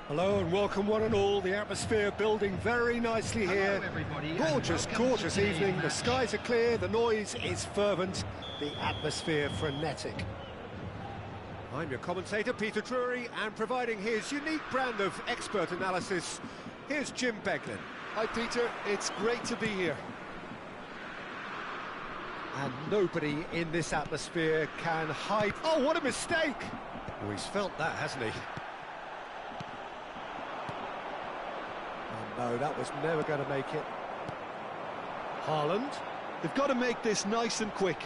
Hello and welcome one and all. The atmosphere building very nicely here. Gorgeous, gorgeous evening. The skies are clear, the noise is fervent, the atmosphere frenetic. I'm your commentator, Peter Drury, and providing his unique brand of expert analysis, here's Jim Beglin. Hi Peter, it's great to be here. And nobody in this atmosphere can hide... Oh, what a mistake! Oh, he's felt that, hasn't he? Oh, no, that was never going to make it. Haaland. They've got to make this nice and quick.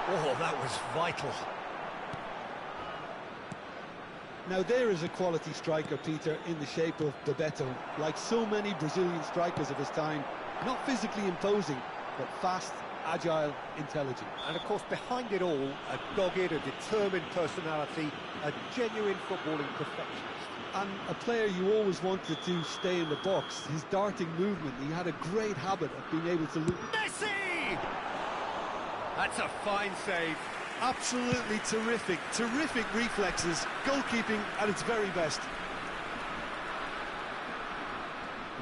Oh, that was vital. Now there is a quality striker, Peter, in the shape of Bebeto. Like so many Brazilian strikers of his time, not physically imposing, but fast, agile, intelligent. And of course, behind it all, a dogged, a determined personality, a genuine footballing perfectionist. And a player you always wanted to stay in the box. His darting movement, he had a great habit of being able to look... Messi! That's a fine save. Absolutely terrific, terrific reflexes, goalkeeping at its very best.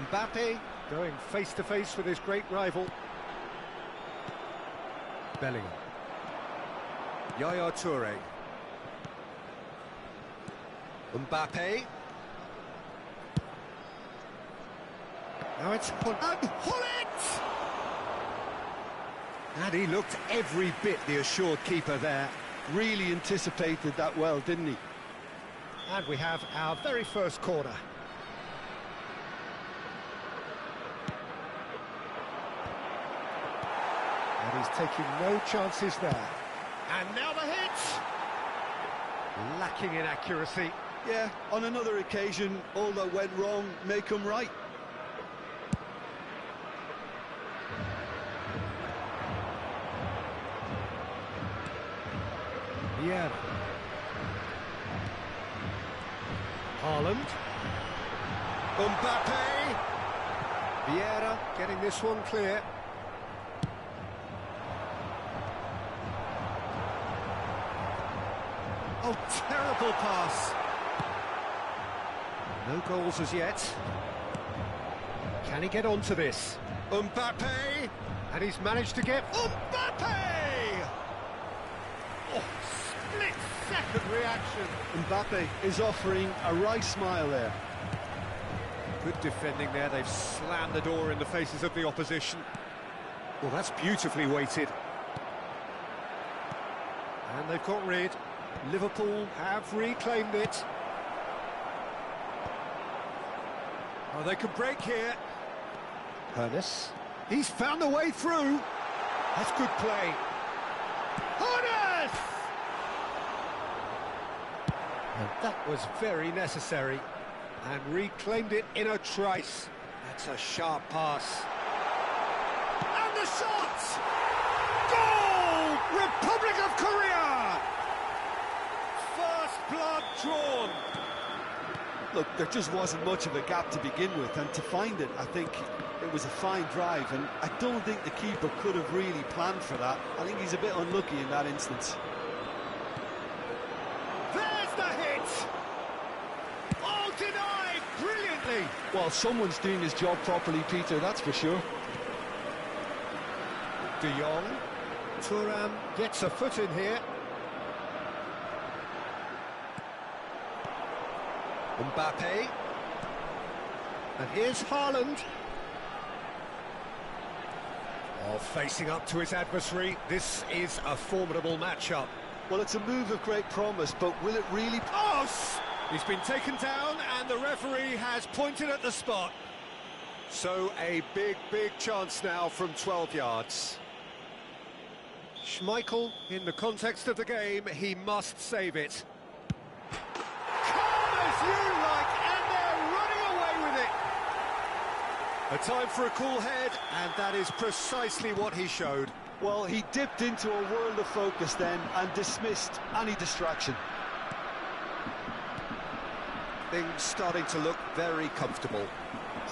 Mbappe going face-to-face with his great rival. Bellingham. Yaya Toure. Mbappe. Now it's Hullet! And he looked every bit the assured keeper there. Really anticipated that well, didn't he? And we have our very first corner. And he's taking no chances there. And now the hit! Lacking in accuracy. Yeah, on another occasion, all that went wrong may come right. Vieira. Haaland. Mbappe. Vieira getting this one clear. Oh, terrible pass. No goals as yet. Can he get onto this? Mbappe! And he's managed to get... Mbappe! Oh, split-second reaction. Mbappe is offering a right smile there. Good defending there. They've slammed the door in the faces of the opposition. Well, that's beautifully weighted. And they've got rid. Liverpool have reclaimed it. Oh, they could break here. Hoeneß. He's found a way through. That's good play. Hoeneß! And that was very necessary. And reclaimed it in a trice. That's a sharp pass. And the shot! Goal! Republic of Korea! First blood drawn. Look, there just wasn't much of a gap to begin with, and to find it, I think it was a fine drive, and I don't think the keeper could have really planned for that. I think he's a bit unlucky in that instance. There's the hit! Oh, denied brilliantly! Well, someone's doing his job properly, Peter, that's for sure. De Jong. Thuram gets a foot in here. Mbappe. And here's Haaland. Oh, facing up to his adversary. This is a formidable matchup. Well, it's a move of great promise, but will it really... Oh! He's been taken down and the referee has pointed at the spot. So a big, big chance now from 12 yards. Schmeichel, in the context of the game, he must save it. A time for a cool head, and that is precisely what he showed. Well, he dipped into a world of focus then and dismissed any distraction. Things starting to look very comfortable.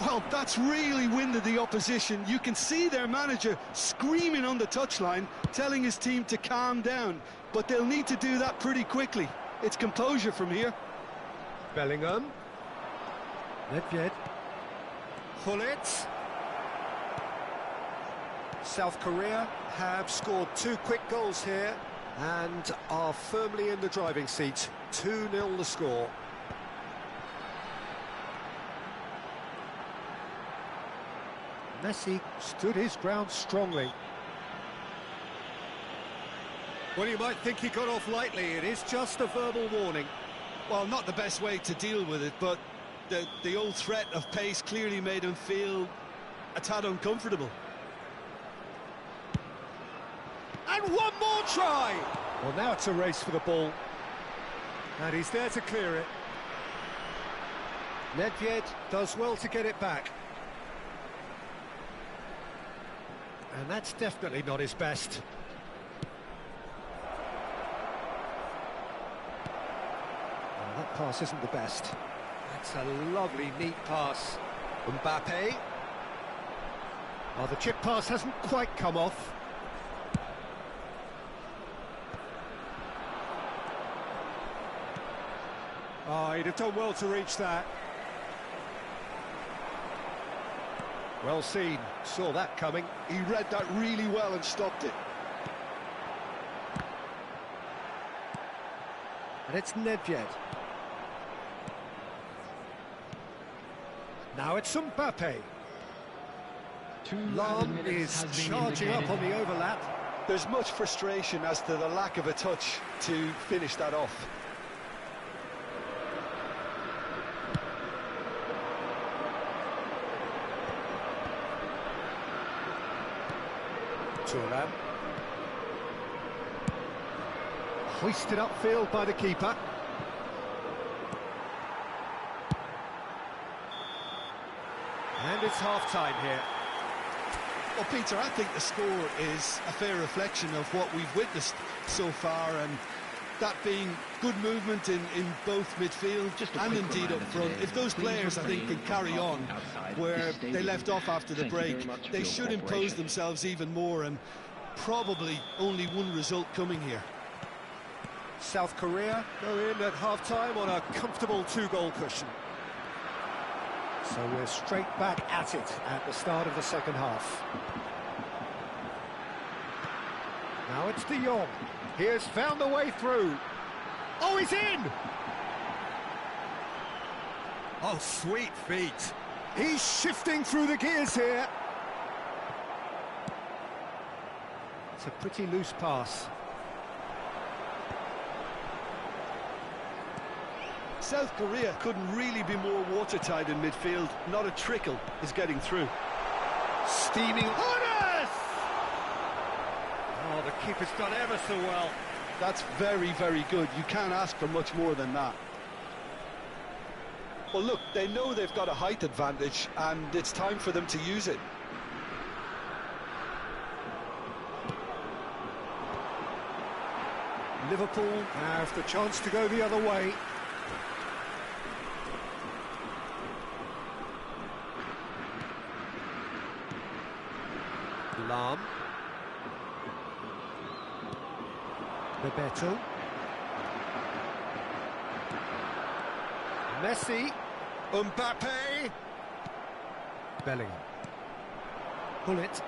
Well, that's really winded the opposition. You can see their manager screaming on the touchline, telling his team to calm down. But they'll need to do that pretty quickly. It's composure from here. Bellingham. Nedved. Gullit. South Korea have scored 2 quick goals here and are firmly in the driving seat. 2-0 the score. Messi stood his ground strongly. Well, you might think he got off lightly. It is just a verbal warning. Well, not the best way to deal with it, but the old threat of pace clearly made him feel a tad uncomfortable. And one more try! Well, now it's a race for the ball. And he's there to clear it. Nedved does well to get it back. And that's definitely not his best. Well, that pass isn't the best. That's a lovely, neat pass. Mbappe. Oh, the chip pass hasn't quite come off. Oh, he'd have done well to reach that. Well seen, saw that coming. He read that really well and stopped it. And it's Nedved. Now it's Mbappe. Lahm is charging up on the overlap. There's much frustration as to the lack of a touch to finish that off. Thuram. Hoisted upfield by the keeper. And it's half-time here. Well, Peter, I think the score is a fair reflection of what we've witnessed so far, and that being good movement in both midfield and indeed up front. If those players, I think, can carry on where they left off after the break, they should impose themselves even more, and probably only one result coming here. South Korea go in at half-time on a comfortable 2-goal cushion. So we're straight back at it at the start of the second half. Now it's De Jong. He has found a way through. Oh, he's in! Oh, sweet feet. He's shifting through the gears here. It's a pretty loose pass. South Korea couldn't really be more watertight in midfield. Not a trickle is getting through. Steaming Horace! Oh, the keeper's done ever so well. That's very, very good. You can't ask for much more than that. Well, look, they know they've got a height advantage, and it's time for them to use it. Liverpool have the chance to go the other way. Lahm. Bebeto. Messi. Mbappe. Bellingham. Gullit.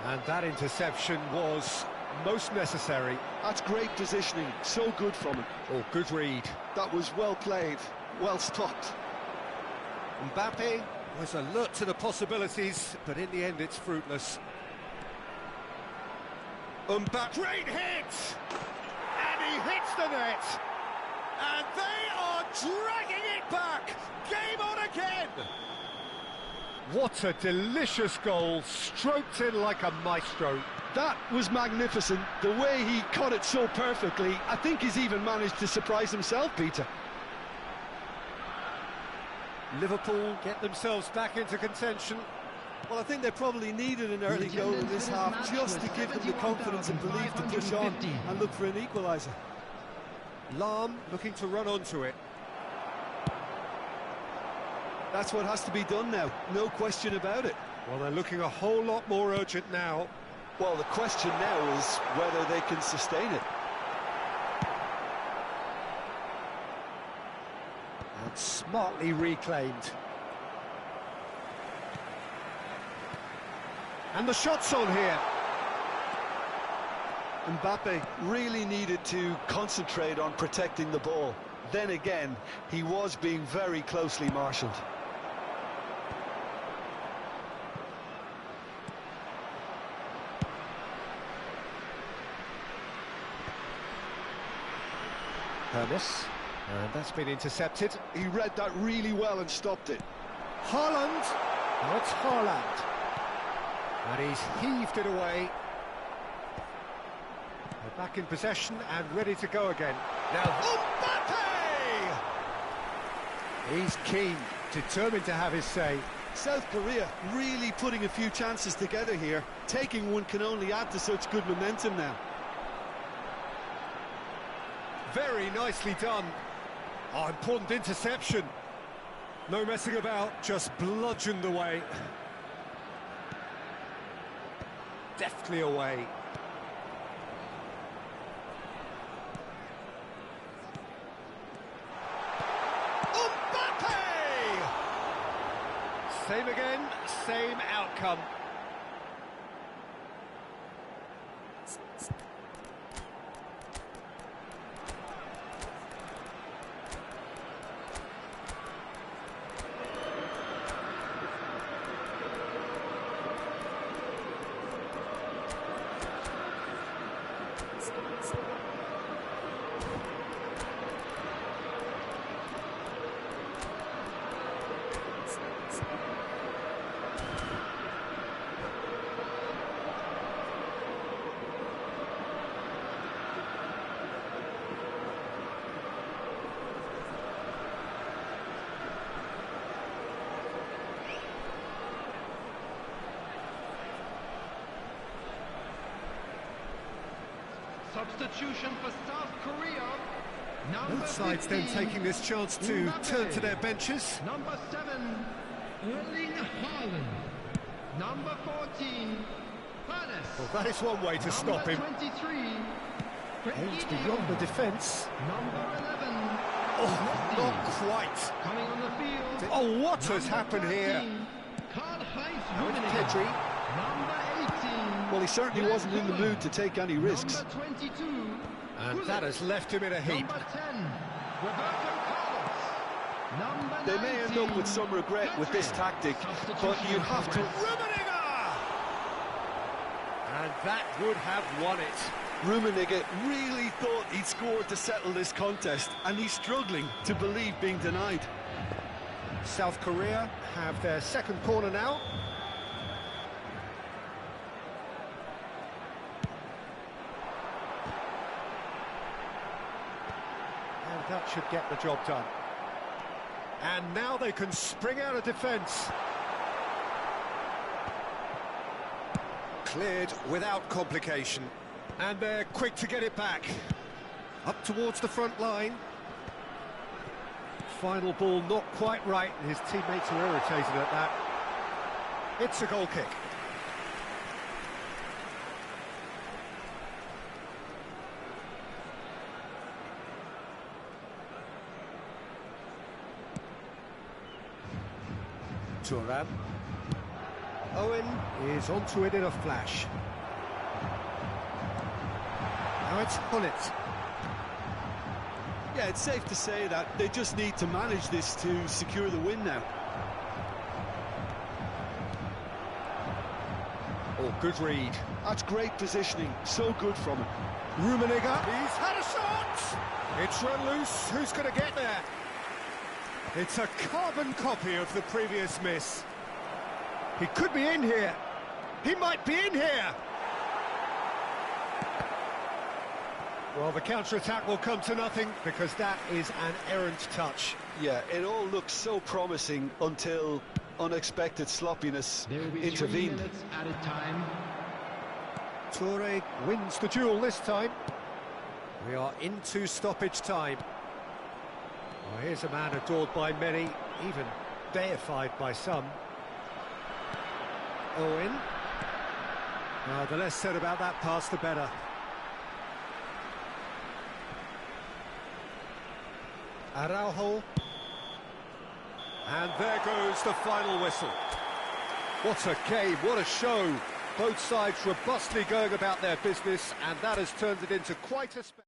And that interception was most necessary. That's great positioning, so good from him. Oh, good read. That was well played, well stopped. Mbappe was alert to the possibilities, but in the end it's fruitless. Mbappe, great hit! And he hits the net! And they are dragging it back! Game on again! What a delicious goal, stroked in like a maestro. That was magnificent. The way he caught it so perfectly, I think he's even managed to surprise himself, Peter. Liverpool get themselves back into contention. Well, I think they probably needed an early goal in this half just to give them the confidence and belief to push on and look for an equaliser. Lahm looking to run onto it. That's what has to be done now, no question about it. Well, they're looking a whole lot more urgent now. Well, the question now is whether they can sustain it. Smartly reclaimed. And the shot's on here. Mbappe really needed to concentrate on protecting the ball. Then again, he was being very closely marshalled. Hermes, and that's been intercepted. He read that really well and stopped it. Haaland, now it's Haaland. And he's heaved it away. They're back in possession and ready to go again. Now, Mbappe! He's keen, determined to have his say. South Korea really putting a few chances together here. Taking one can only add to such good momentum now. Very nicely done. Oh, important interception. No messing about, just bludgeoned away. Deftly away. Mbappe! Same again, same outcome. Substitution for South Korea. Both sides then taking this chance to turn to their benches. Number 7, Erling Haaland. Number 14, Hannes. Well, that is one way to stop him. Number 23, Aims beyond the defence. Number 11, Oh, not quite. coming on the field. Oh, what has happened here? Karl-Heinz Now it's Rummenigge. Pedri. Number 18. Well, he certainly wasn't in the mood to take any risks. Number 22. And that has left him in a heap. Number 10, Roberto Carlos. Number They may end up with some regret with this tactic, but you have to... Rummenigge! And that would have won it. Rummenigge really thought he'd scored to settle this contest, and he's struggling to believe being denied. South Korea have their second corner now. And that should get the job done. And now they can spring out of defence. Cleared without complication. And they're quick to get it back. Up towards the front line. Final ball not quite right, and his teammates are irritated at that. It's a goal kick. Thuram. Owen is onto it in a flash. Now it's Gullit. Yeah, it's safe to say that they just need to manage this to secure the win now. Oh, good read. That's great positioning, so good from him. Rummenigge, he's had a shot! It's run loose, who's going to get there? It's a carbon copy of the previous miss. He could be in here. He might be in here. Well, the counter-attack will come to nothing because that is an errant touch. Yeah, it all looked so promising until unexpected sloppiness There will be 3 intervened. minutes added time. Toure wins the duel this time. We are into stoppage time. Well, here's a man adored by many, even deified by some. Owen. The less said about that pass, the better. Araujo. And there goes the final whistle. What a game, what a show. Both sides robustly going about their business, and that has turned it into quite a spectacle.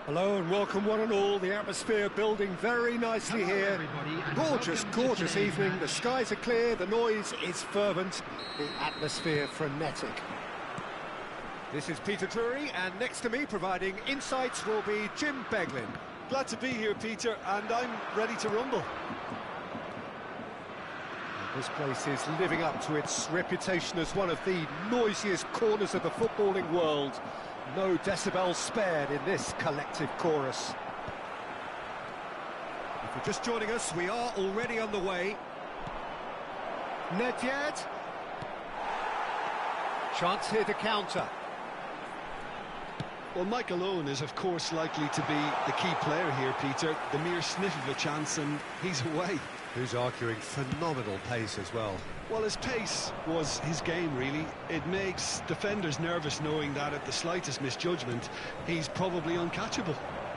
Hello and welcome one and all. The atmosphere building very nicely here. Gorgeous, gorgeous evening. The skies are clear, the noise is fervent, the atmosphere frenetic. This is Peter Drury, and next to me providing insights will be Jim Beglin. Glad to be here, Peter, and I'm ready to rumble. This place is living up to its reputation as one of the noisiest corners of the footballing world. No decibels spared in this collective chorus. If you're just joining us, we are already on the way. Nedved. Chance here to counter. Well, Michael Owen is, of course, likely to be the key player here, Peter. The mere sniff of a chance and he's away. Who's arguing phenomenal pace as well. Well, his pace was his game, really. It makes defenders nervous knowing that at the slightest misjudgment, he's probably uncatchable.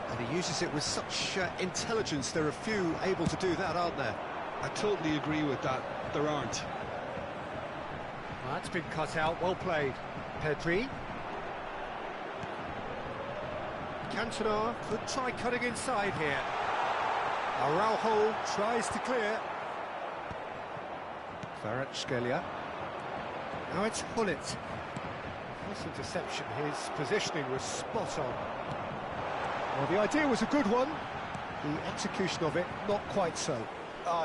And he uses it with such intelligence. There are few able to do that, aren't there? I totally agree with that. There aren't. Well, that's been cut out. Well played. Pedri. Cantona could try cutting inside here. Araujo tries to clear. Kvaratskhelia. Now it's Hullet. Nice interception. His positioning was spot on. Well, the idea was a good one. The execution of it, not quite so.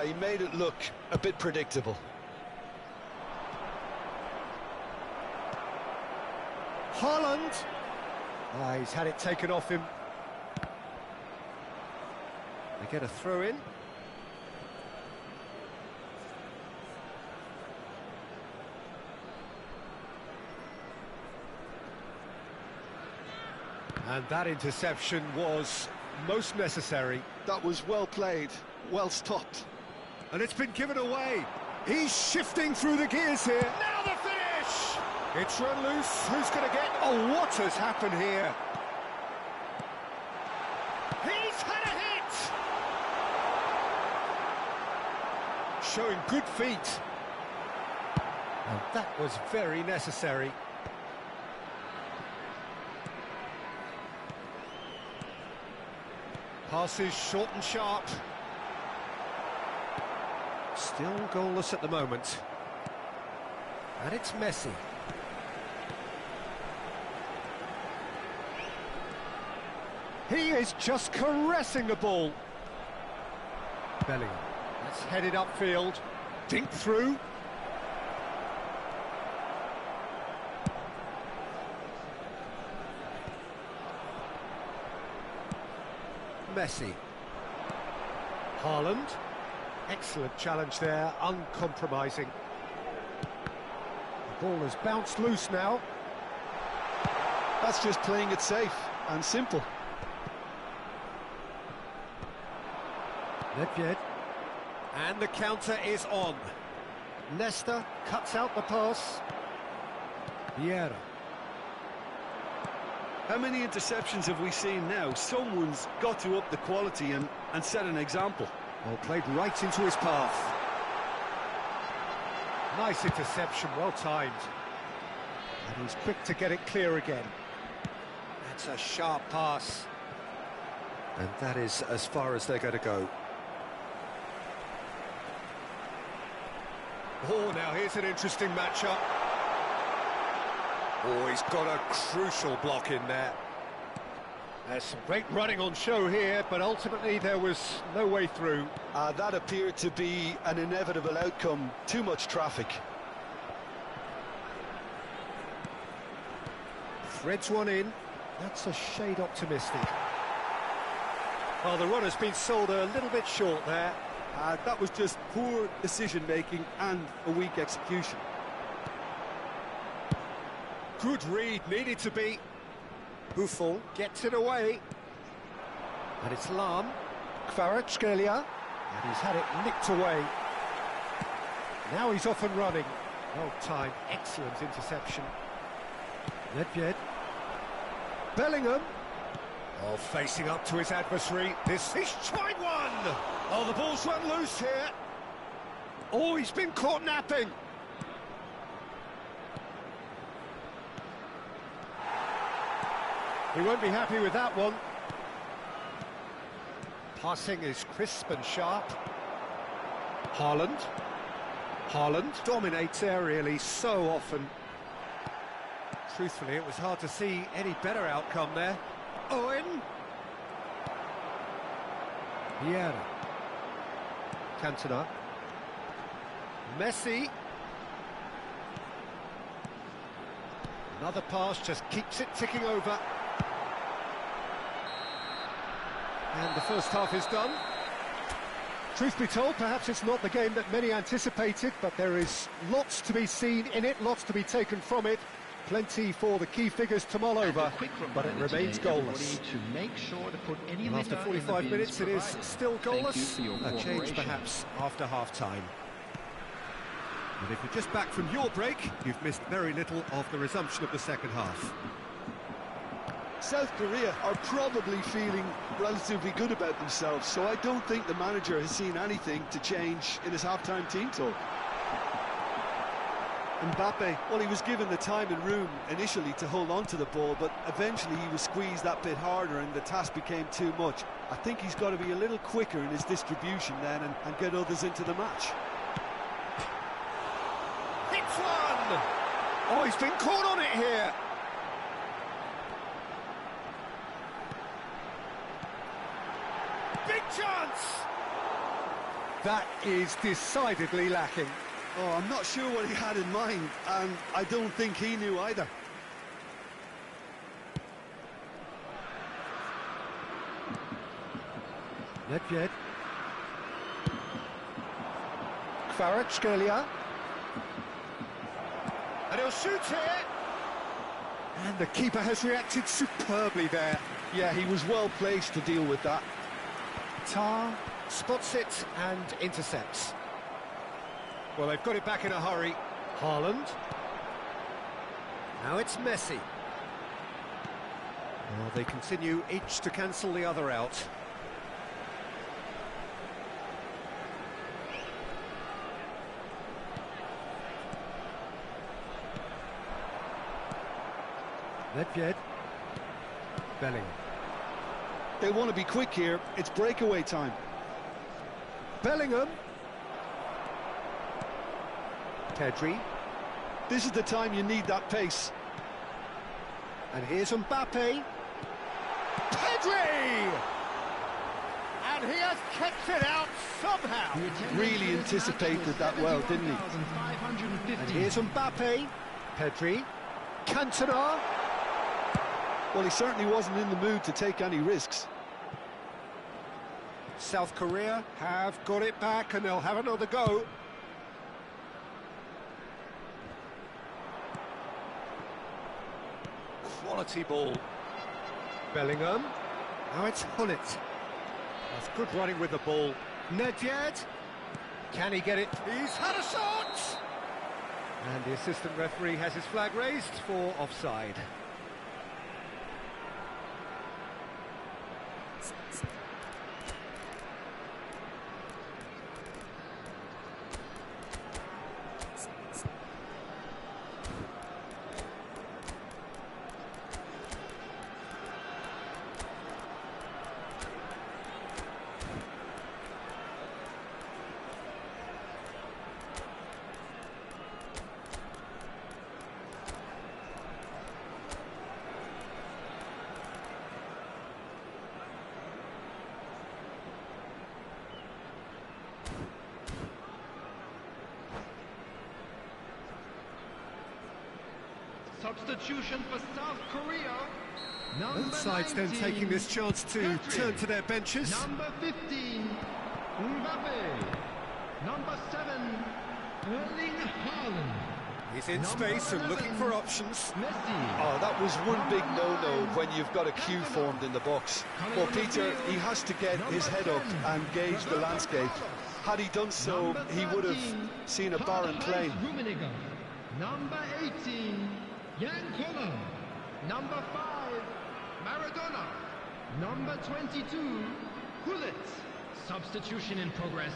He made it look a bit predictable. Haaland. He's had it taken off him. They get a throw in. And that interception was most necessary. That was well played, well stopped. And it's been given away. He's shifting through the gears here. Now the finish! It's run loose. Who's going to get... Oh, what has happened here? He's had a hit! Showing good feet. And that was very necessary. Passes short and sharp. Still goalless at the moment. And it's Messi. He is just caressing the ball. Bellingham. Let's head it upfield. Dink through. Messi. Haaland. Excellent challenge there, uncompromising. The ball has bounced loose now. That's just playing it safe and simple. Nedved. And the counter is on. Nesta cuts out the pass. Vieira. How many interceptions have we seen now? Someone's got to up the quality and set an example. Well, played right into his path. Nice interception, well timed. And he's quick to get it clear again. That's a sharp pass. And that is as far as they're going to go. Oh, now here's an interesting matchup. Oh, he's got a crucial block in there. There's some great running on show here, but ultimately there was no way through. That appeared to be an inevitable outcome. Too much traffic. Threads one in. That's a shade optimistic. Well, the run has been sold a little bit short there. That was just poor decision-making and a weak execution. Good read, needed to be. Buffon gets it away. And it's Lahm. Kvaratskhelia. And he's had it nicked away. Now he's off and running. Well timed, excellent interception. Nedved. Bellingham. Oh, facing up to his adversary. He's tried one! Oh, the ball's run loose here. Oh, he's been caught napping. He won't be happy with that one. Passing is crisp and sharp. Haaland. Haaland dominates aerially so often. Truthfully, it was hard to see any better outcome there. Owen. Vieira. Cantona. Messi. Another pass just keeps it ticking over. And the first half is done. Truth be told, perhaps it's not the game that many anticipated, but there is lots to be seen in it, lots to be taken from it. Plenty for the key figures to mull over, but it remains goalless. To make sure to put any And after 45 minutes, it is still goalless. A change perhaps after half-time. And if you're just back from your break, you've missed very little of the resumption of the second half. South Korea are probably feeling relatively good about themselves, so I don't think the manager has seen anything to change in his half-time team talk. Mbappe, well, he was given the time and room initially to hold on to the ball, but eventually he was squeezed that bit harder and the task became too much. I think he's got to be a little quicker in his distribution then and get others into the match. Hits one! Oh, he's been caught on it here! Big chance! That is decidedly lacking. Oh, I'm not sure what he had in mind, and I don't think he knew either. Nedved. Kvaratskhelia. And he'll shoot here! And the keeper has reacted superbly there. Yeah, he was well placed to deal with that. Tar spots it and intercepts. Well, they've got it back in a hurry. Haaland. Now it's Messi. Well, they continue each to cancel the other out. Nedved. Belling. They want to be quick here. It's breakaway time. Bellingham. Pedri. This is the time you need that pace. And here's Mbappe. Pedri! And he has kept it out somehow. Really anticipated that well, didn't he? And here's Mbappe. Pedri. Cantona. Well, he certainly wasn't in the mood to take any risks. South Korea have got it back and they'll have another go. Quality ball. Bellingham. Now it's Hullet. That's good running with the ball. Nedved. Can he get it? He's had a shot! And the assistant referee has his flag raised for offside. Substitution for South Korea. Both sides then taking this chance to turn to their benches. Number 15, Mbappe. Number 7, Erling Haaland. He's in space and looking for options. Messi. Oh, that was one big no-no when you've got a queue formed in the box. Well, Peter, he has to get his head up and gauge the landscape. Had he done so, he would have seen a barren plain. Rummenigge. Number 18, Jan Koller. Number 5, Maradona. Number 22, Hullet. Substitution in progress.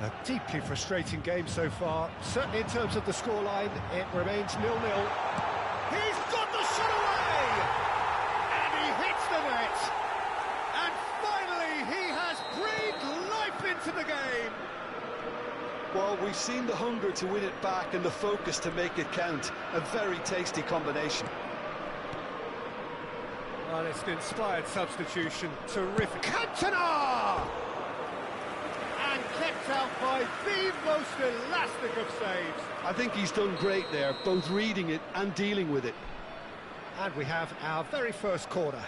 A deeply frustrating game so far. Certainly in terms of the scoreline, it remains 0-0. He's got the shot away! And he hits the net! And finally he has breathed life into the game! Well, we've seen the hunger to win it back and the focus to make it count. A very tasty combination. Well, it's an inspired substitution. Terrific. Cantona! And kept out by the most elastic of saves. I think he's done great there, both reading it and dealing with it. And we have our very first corner.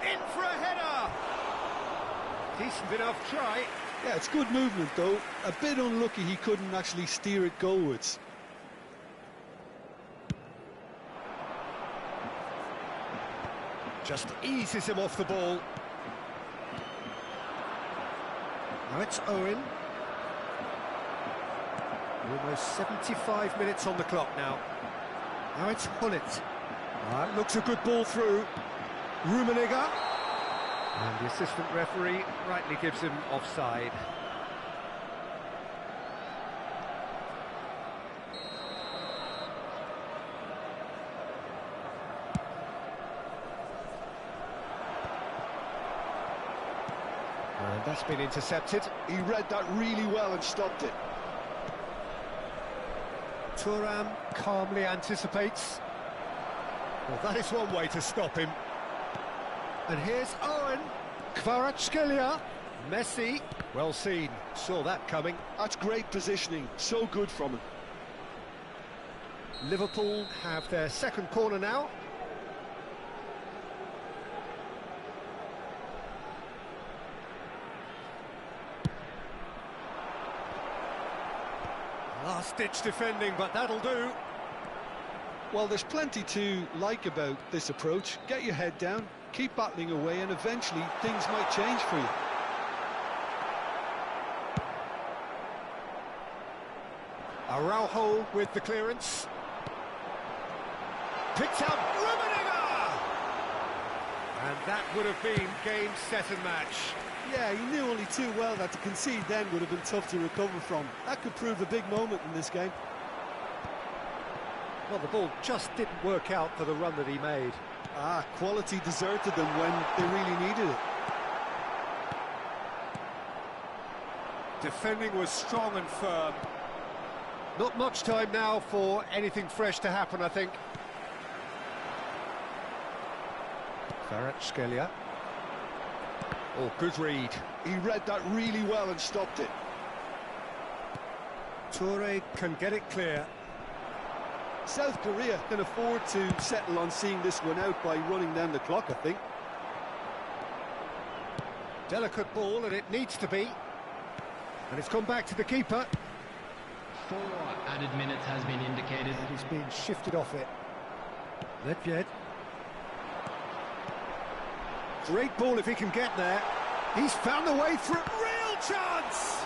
In for a header! Decent enough try. Yeah, it's good movement though. A bit unlucky he couldn't actually steer it goalwards. Just eases him off the ball. Now it's Owen. Almost 75 minutes on the clock now. Now it's Hullet. That looks a good ball through. Rummenigge. And the assistant referee rightly gives him offside. And that's been intercepted. He read that really well and stopped it. Thuram calmly anticipates. Well, that is one way to stop him. And here's Owen. Kvaratskhelia. Messi. Well seen. Saw that coming. That's great positioning. So good from him. Liverpool have their second corner now. Last-ditch defending, but that'll do. Well, there's plenty to like about this approach. Get your head down, keep battling away, and eventually things might change for you. Araujo with the clearance. Picked out Rummenigge! And that would have been game, set and match. Yeah, he knew only too well that to concede then would have been tough to recover from. That could prove a big moment in this game. Well, the ball just didn't work out for the run that he made. Quality deserted them when they really needed it. Defending was strong and firm. Not much time now for anything fresh to happen, I think. Kvaratskhelia. Oh, good read. He read that really well and stopped it. Toure can get it clear. South Korea can afford to settle on seeing this one out by running down the clock, I think. Delicate ball, and it needs to be. And it's gone back to the keeper. 4 added minutes has been indicated. He's been shifted off it. Ledjed. Great ball if he can get there. He's found the way through. Real chance!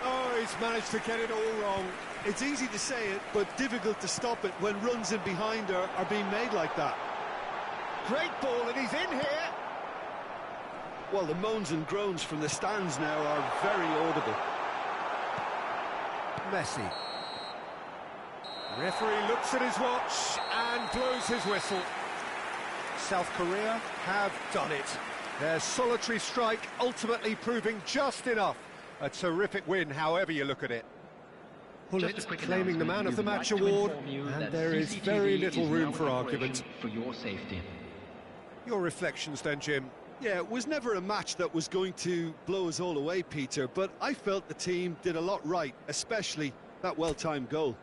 Oh, he's managed to get it all wrong. It's easy to say it, but difficult to stop it when runs in behind are being made like that. Great ball, and he's in here. Well, the moans and groans from the stands now are very audible. Messi. Referee looks at his watch and blows his whistle. South Korea have done it. Their solitary strike ultimately proving just enough. A terrific win, however you look at it. Gullit claiming the Man of the Match award, and there is very little room for argument. For your safety. Your reflections then, Jim? Yeah, it was never a match that was going to blow us all away, Peter, but I felt the team did a lot right, especially that well-timed goal.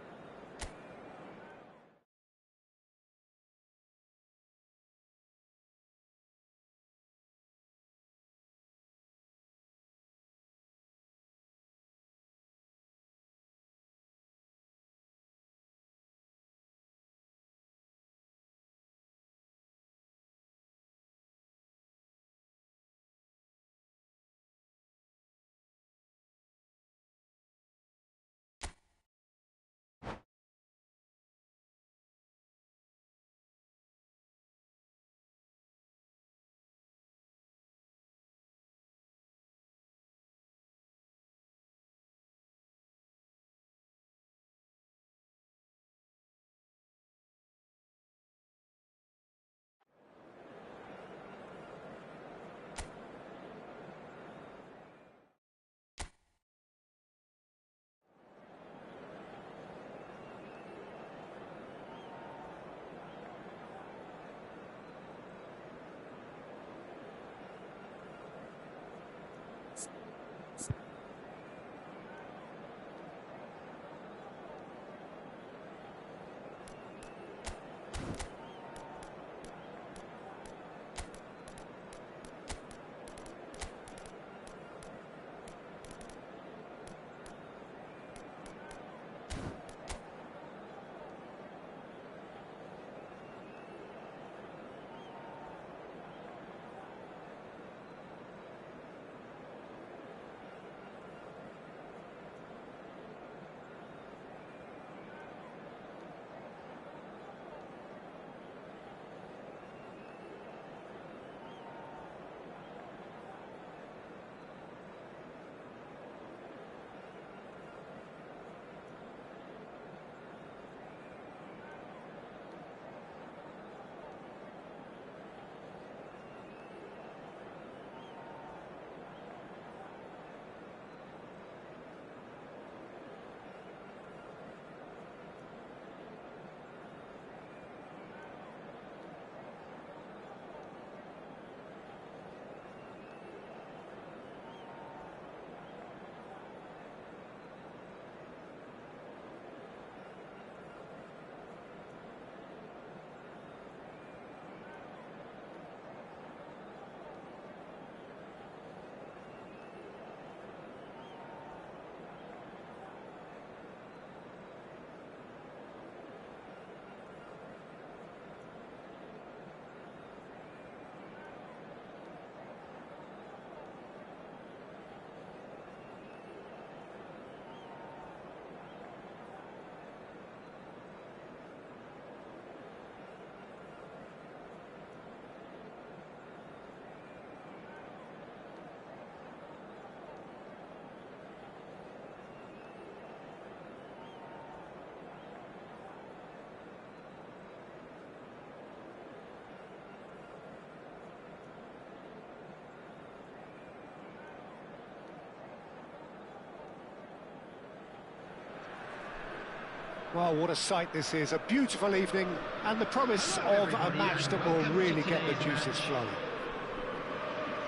Well, what a sight this is, a beautiful evening, and the promise of a match that will really get the juices flowing.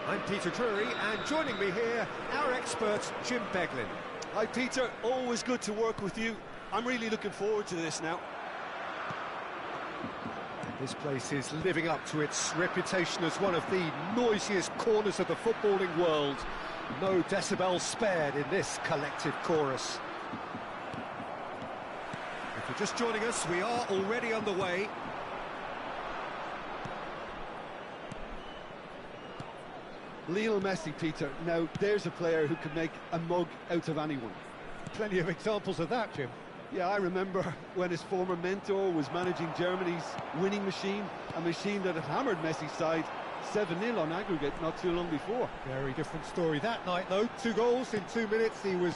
I'm Peter Drury, and joining me here, our expert, Jim Beglin. Hi Peter, always good to work with you. I'm really looking forward to this now. This place is living up to its reputation as one of the noisiest corners of the footballing world. No decibels spared in this collective chorus. If you're just joining us, we are already underway. Lionel Messi, Peter. Now, there's a player who can make a mug out of anyone. Plenty of examples of that, Jim. Yeah, I remember when his former mentor was managing Germany's winning machine, a machine that had hammered Messi's side 7-0 on aggregate not too long before. Very different story that night, though. 2 goals in 2 minutes, he was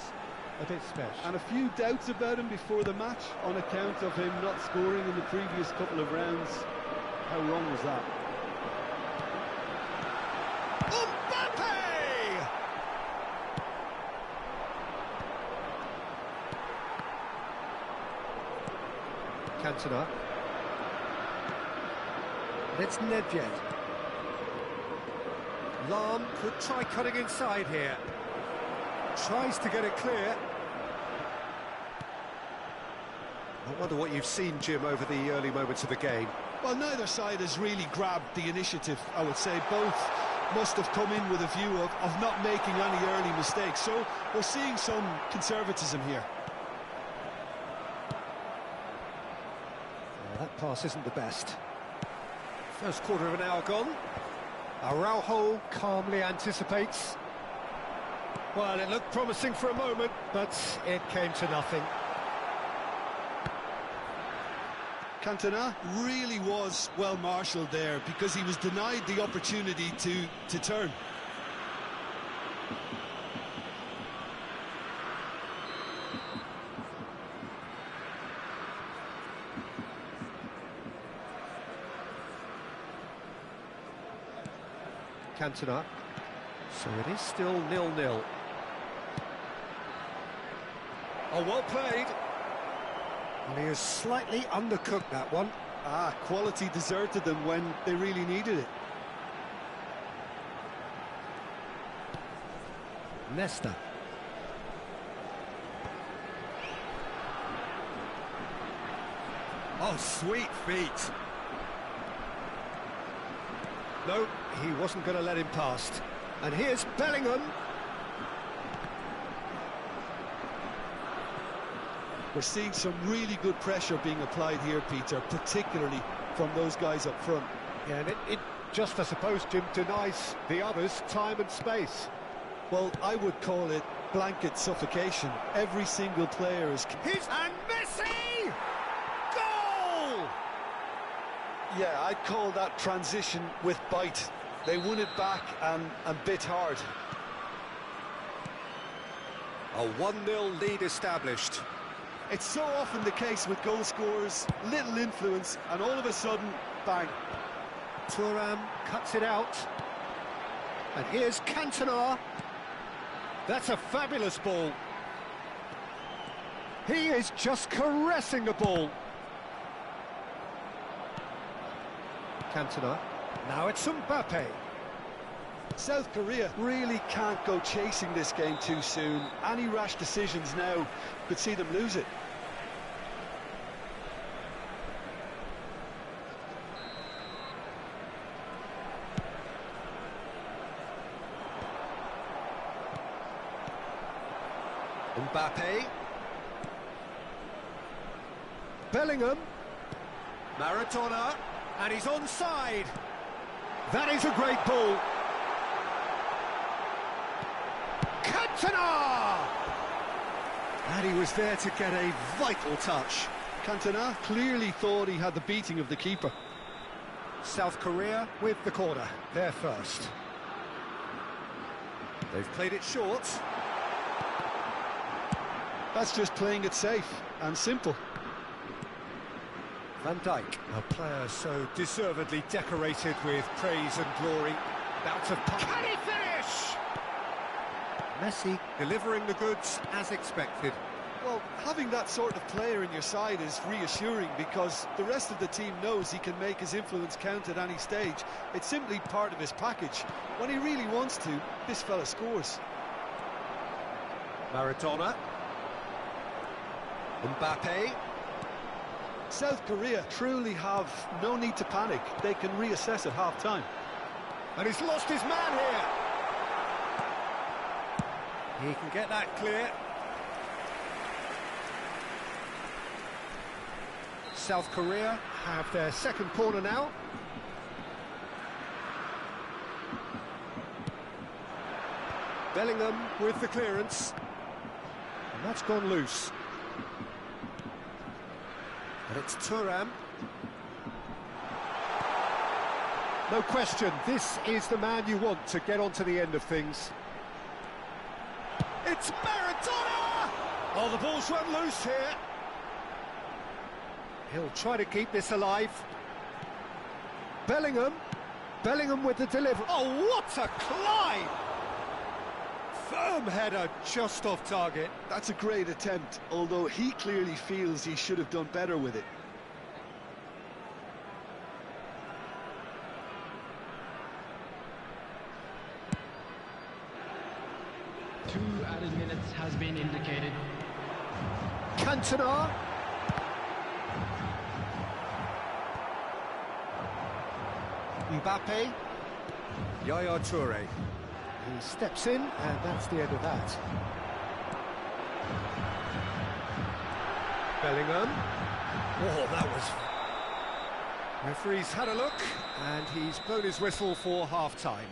a bit special. And a few doubts about him before the match on account of him not scoring in the previous couple of rounds. How wrong was that? Mbappe! Cantona. And it's Nedved. Lahm could try cutting inside here. Tries to get it clear. I wonder what you've seen, Jim, over the early moments of the game. Well, neither side has really grabbed the initiative, I would say. Both must have come in with a view of not making any early mistakes. So we're seeing some conservatism here. That pass isn't the best. First quarter of an hour gone. Araujo calmly anticipates. Well, it looked promising for a moment, but it came to nothing. Cantona really was well marshalled there because he was denied the opportunity to turn. Cantona. So it is still 0-0. Oh, well played. And he has slightly undercooked that one. Quality deserted them when they really needed it. Nesta. Oh, sweet feet. No, he wasn't going to let him past. And here's Bellingham. We're seeing some really good pressure being applied here, Peter, particularly from those guys up front. Yeah, and it just, I suppose, Jim, denies the others time and space. Well, I would call it blanket suffocation. Every single player is... And Messi! Goal! Yeah, I'd call that transition with bite. They won it back and bit hard. A 1-0 lead established. It's so often the case with goal scorers, little influence, and all of a sudden, bang. Thuram cuts it out. And here's Cantona. That's a fabulous ball. He is just caressing the ball. Cantona. Now it's Mbappe. South Korea really can't go chasing this game too soon. Any rash decisions now could see them lose it. Mbappe. Bellingham. Maradona. And he's onside. That is a great ball. Cantona! And he was there to get a vital touch. Cantona clearly thought he had the beating of the keeper. South Korea with the corner, they're first. They've played it short. That's just playing it safe and simple. Van Dijk, a player so deservedly decorated with praise and glory. About to... Can he finish? Messi delivering the goods as expected. Well, having that sort of player in your side is reassuring because the rest of the team knows he can make his influence count at any stage. It's simply part of his package. When he really wants to, this fella scores. Maradona. Mbappe. South Korea truly have no need to panic. They can reassess at half-time. And he's lost his man here. He can get that clear. South Korea have their second corner now. Bellingham with the clearance. And that's gone loose. And it's Thuram. No question, this is the man you want to get onto the end of things. It's Maradona! Oh, the ball's run loose here. He'll try to keep this alive. Bellingham. Bellingham with the delivery. Oh, what a climb! Firm header just off target. That's a great attempt, although he clearly feels he should have done better with it. Two added minutes has been indicated. Cantona. Mbappe. Yaya Toure. He steps in, and that's the end of that. Bellingham. Oh, that was... Referee's had a look, and he's blown his whistle for half-time.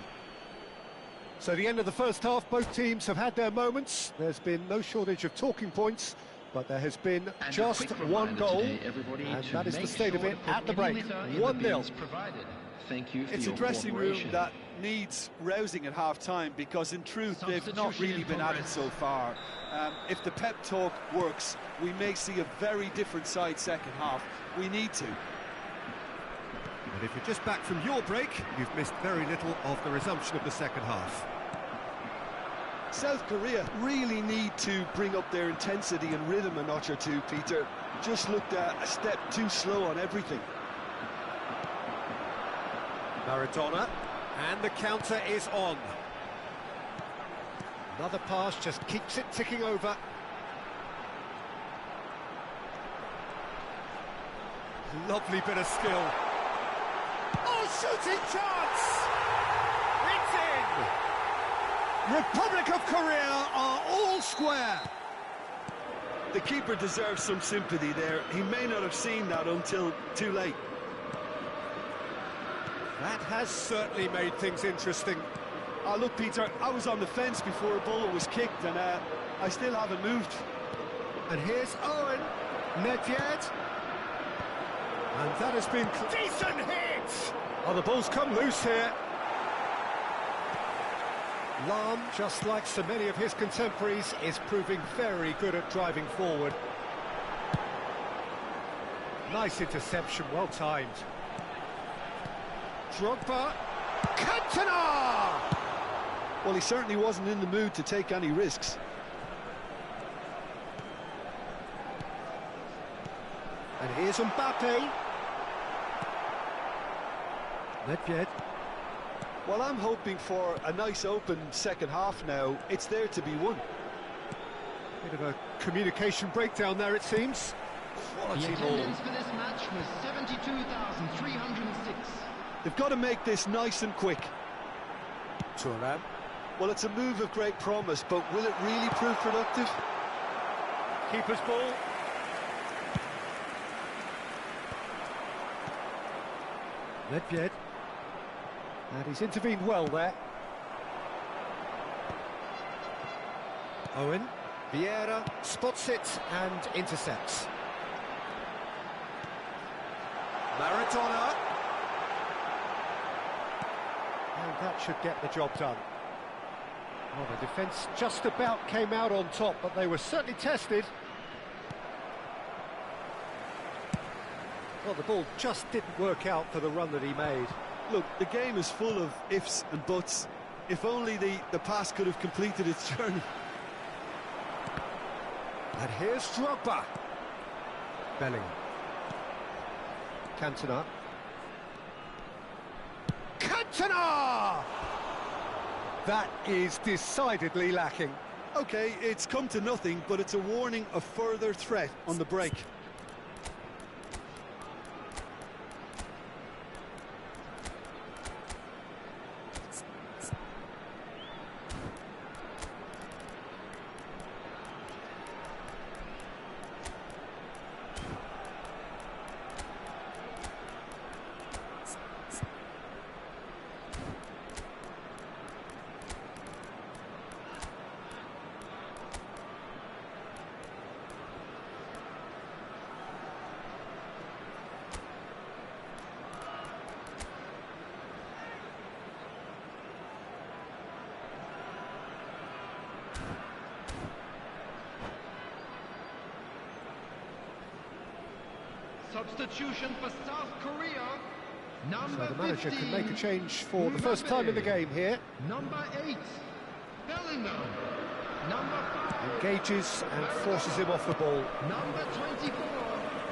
So the end of the first half, both teams have had their moments. There's been no shortage of talking points, but there has been just one goal, and that is the state of it at the break. 1-0. Thank you for It's a dressing room that needs rousing at half-time because, in truth, they've not really been at it so far. If the pep talk works, we may see a very different side second half. We need to. And if you're just back from your break, you've missed very little of the resumption of the second half. South Korea really need to bring up their intensity and rhythm a notch or two, Peter. Just looked a step too slow on everything. Maradona, and the counter is on. Another pass just keeps it ticking over. Lovely bit of skill. Oh, shooting chance! It's in! Republic of Korea are all square. The keeper deserves some sympathy there. He may not have seen that until too late. That has certainly made things interesting. Oh, look, Peter, I was on the fence before a bullet was kicked, and I still haven't moved. And here's Owen. Nedved. And that has been... Decent hit! Oh, the ball's come loose here. Lahm, just like so many of his contemporaries, is proving very good at driving forward. Nice interception, well timed. Drogba. Cantona! Well, he certainly wasn't in the mood to take any risks. And here's Mbappe. Nedved. Well, I'm hoping for a nice open second half now. It's there to be won. Bit of a communication breakdown there, it seems. Quality The ball. attendance for this match was 72,306. They've got to make this nice and quick. Thuram. Well, it's a move of great promise, but will it really prove productive? Keeper's ball. Nedved. And he's intervened well there. Owen. Vieira spots it and intercepts. Maradona. And that should get the job done. Well, the defence just about came out on top, but they were certainly tested. Well, the ball just didn't work out for the run that he made. Look, the game is full of ifs and buts. If only the pass could have completed its journey. And here's Drogba. Bellingham. Cantona. Cantona! That is decidedly lacking. OK, it's come to nothing, but it's a warning of further threat on the break. Substitution for South Korea. Number So the manager 15, can make a change for the first time in the game here. Number 8, Bellingham. Number 5, Engages and forces him off the ball. number 24,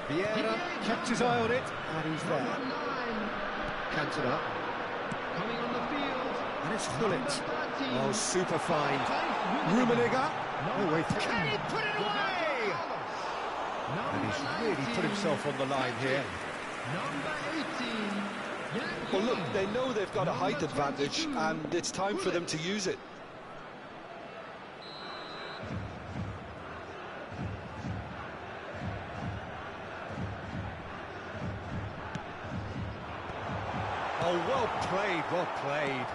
Vieira kept his eye on it, and he's number there. 9, Cantona, coming on the field, and it's number Gullit. 13. Oh, super fine. Rummenigge. Oh, wait, can he put it away? And he's really put himself on the line here. Number 18. Well, look, they know they've got a height advantage, and it's time for them to use it. Oh, well played, well played.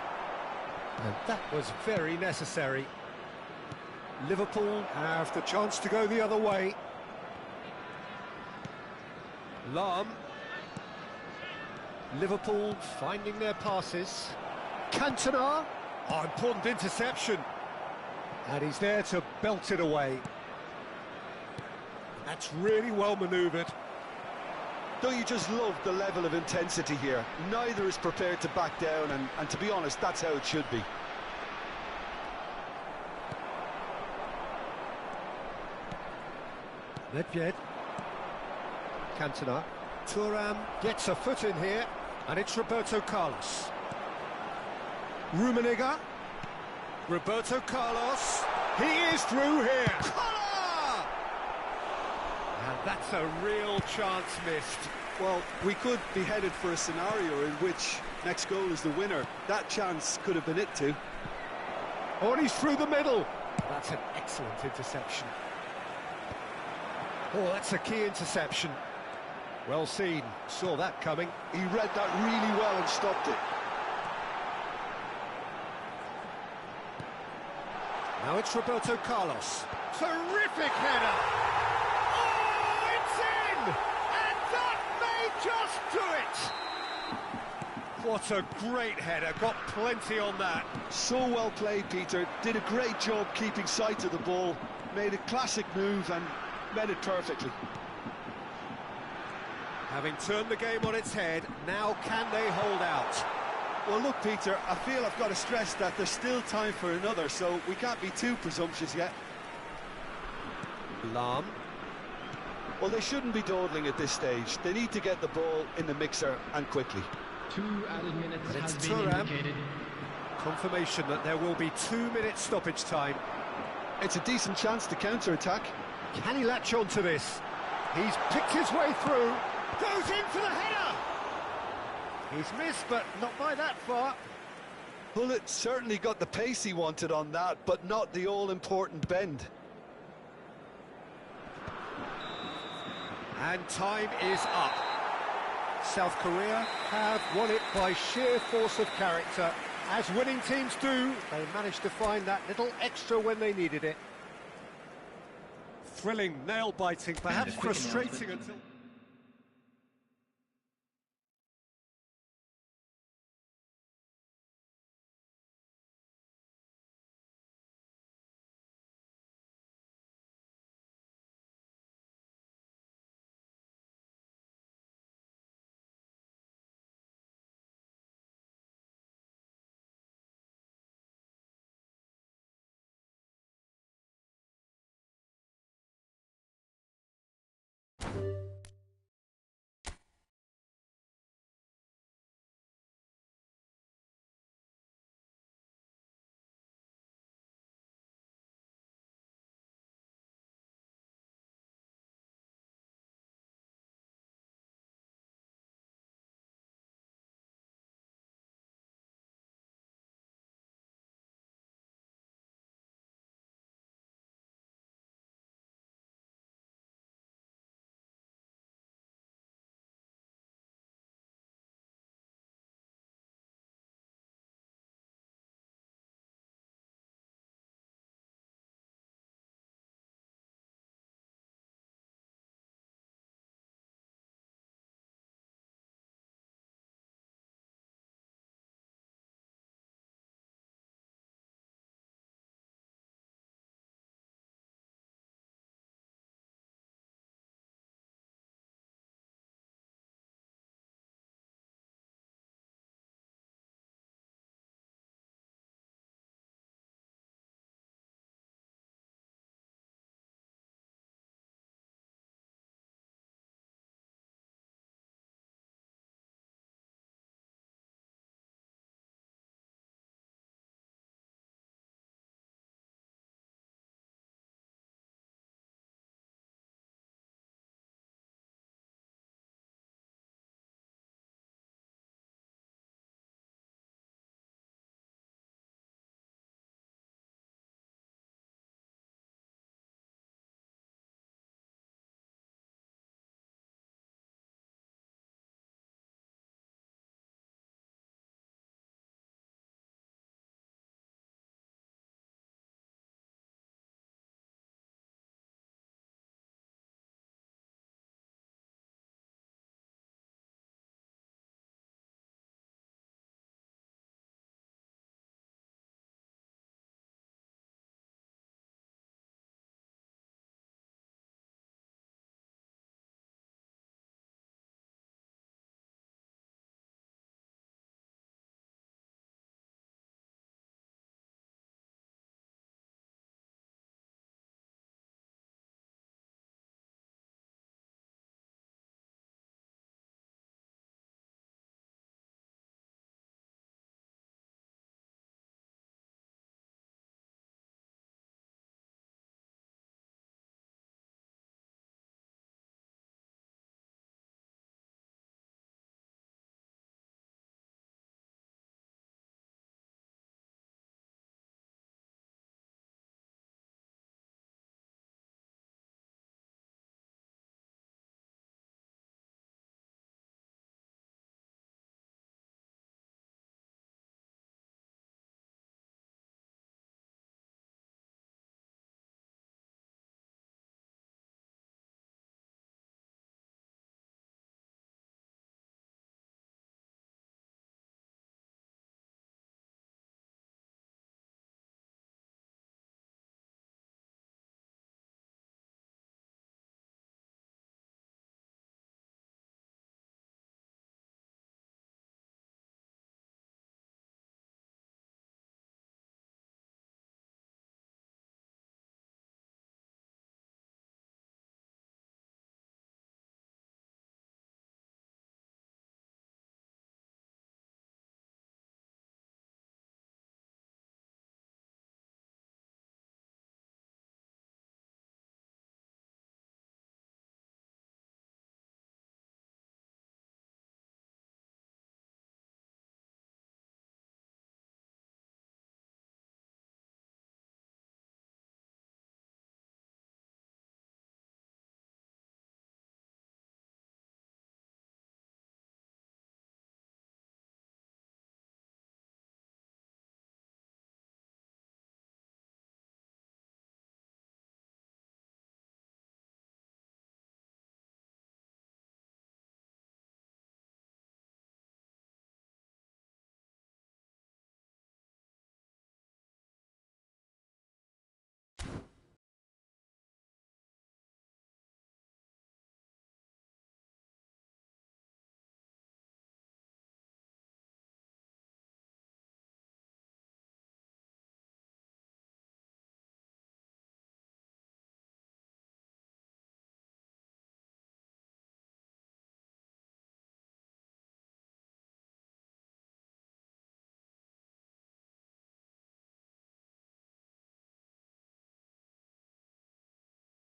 And that was very necessary. Liverpool have the chance to go the other way. Lahm. Liverpool finding their passes. Cantona. Oh, important interception. And he's there to belt it away. That's really well manoeuvred. Don't you just love the level of intensity here? Neither is prepared to back down, and to be honest, that's how it should be. Nedved. Cantona. Thuram gets a foot in here, and it's Roberto Carlos. Rummenigge. Roberto Carlos. He is through here. Kola! And that's a real chance missed. Well, we could be headed for a scenario in which next goal is the winner. That chance could have been it too. Oh, and he's through the middle. That's an excellent interception. Oh, that's a key interception. Well seen, saw that coming. He read that really well and stopped it. Now it's Roberto Carlos. Terrific header! Oh, it's in! And that may just do it! What a great header, got plenty on that. So well played, Peter. Did a great job keeping sight of the ball. Made a classic move and met it perfectly. Having turned the game on its head, now can they hold out? Well, look, Peter, I feel I've got to stress that there's still time for another, so we can't be too presumptuous yet. Lahm. Well, they shouldn't be dawdling at this stage. They need to get the ball in the mixer and quickly. 2 added minutes And has it's been Thuram. indicated. Confirmation that there will be 2 minutes stoppage time. It's a decent chance to counter-attack. Can he latch on to this? He's picked his way through. Goes in for the header! He's missed, but not by that far. Bullet certainly got the pace he wanted on that, but not the all-important bend. And time is up. South Korea have won it by sheer force of character. As winning teams do, they managed to find that little extra when they needed it. Thrilling, nail-biting, perhaps And a quick frustrating announcement. until...